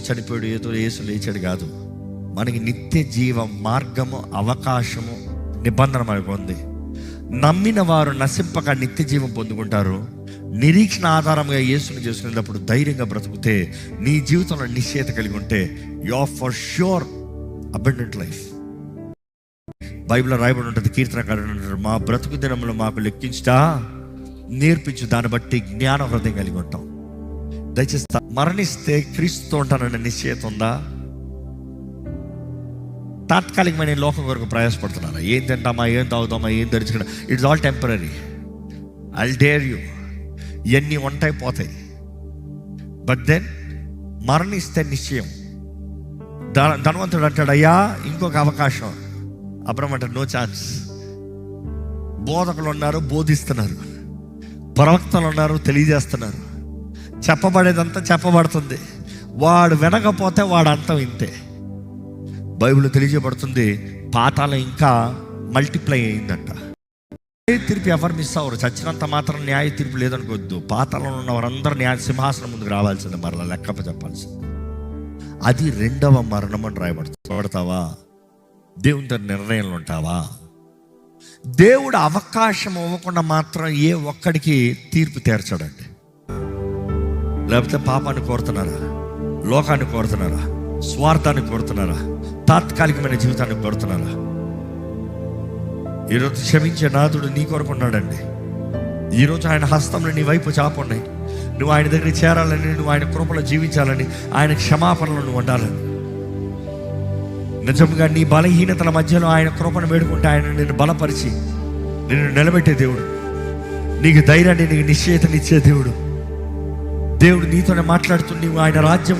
చనిపోయాడు, ఏదో యేసు లేచాడు కాదు. మనకి నిత్య జీవ మార్గము, అవకాశము, నిబంధన మనకు ఉంది. నమ్మిన వారు నశింపక నిత్య జీవం పొందుకుంటారు. నిరీక్షణ ఆధారంగా యేసుని చేసుకునేటప్పుడు ధైర్యంగా బ్రతుకుతే, నీ జీవితంలో నిశ్చయత కలిగి ఉంటే, you are for sure abundant life. బైబిల్లో రాయబడి ఉంటుంది, కీర్తనకారుడు అంటాడు, మా బ్రతుకు దినములు మాకు లెక్కించుటా నేర్పించు, దాన్ని బట్టి జ్ఞాన హృదయం కలిగి ఉంటాం. దయచేసి మరణిస్తే క్రీస్తుతో ఉంటానన్న నిశ్చయత ఉందా? తాత్కాలికమైన లోకం కొరకు ప్రయాసపడుతున్నారా? ఏం తింటామా, ఏం తాగుతామా, ఏం ధరించుకున్నా, it's all temporary. I dare you, ఇవన్నీ ఉంటాయి పోతాయి. బట్ దెన్ మరణిస్తే నిశ్చయం. ధనవంతుడు అంటాడు, అయ్యా ఇంకొక అవకాశం. అబ్రహం అంటాడు, నో ఛాన్స్. బోధకులు ఉన్నారు, బోధిస్తున్నారు. ప్రవక్తలు ఉన్నారు, తెలియజేస్తున్నారు. చెప్పబడేదంతా చెప్పబడుతుంది. వాడు వినకపోతే వాడు అంతం ఇంతే. బైబిల్ తెలియజేయబడుతుంది, పాతాళం ఇంకా మల్టిప్లై అయిందంట. న్యాయ తీర్పు ఎవరు మిస్ అవ్వరు. చచ్చినంత మాత్రం న్యాయ తీర్పు లేదనుకోవద్దు. పాతాళంలో ఉన్న వారందరూ న్యాయ సింహాసనం ముందుకు రావాల్సిందే, మరలా లెక్కప్ప చెప్పాల్సింది. అది రెండవ మరణం అని రాయబడతావా? దేవుని దగ్గర నిర్ణయంలో ఉంటావా? దేవుడు అవకాశం ఇవ్వకుండా మాత్రం ఏ ఒక్కడికి తీర్పు తీర్చాడండి. లేకపోతే పాపాన్ని కోరుతున్నారా, లోకాన్ని కోరుతున్నారా, స్వార్థాన్ని కోరుతున్నారా, తాత్కాలికమైన జీవితాన్ని కోరుతున్నారా? ఈరోజు క్షమించే నాథుడు నీ కొరకు ఉన్నాడండి. ఈరోజు ఆయన హస్తంలో నీ వైపు చాపున్నాయి. నువ్వు ఆయన దగ్గరికి చేరాలని, నువ్వు ఆయన కృపలో జీవించాలని, ఆయన క్షమాపణలో నువ్వు ఉండాలని. నిజంగా నీ బలహీనతల మధ్యలో ఆయన కృపను వేడుకుంటే ఆయన నిన్ను బలపరిచి నిన్ను నిలబెట్టే దేవుడు, నీకు ధైర్యాన్ని, నీకు నిశ్చయతనిచ్చే దేవుడు. దేవుడు నీతోనే మాట్లాడుతూ, నీవు ఆయన రాజ్యం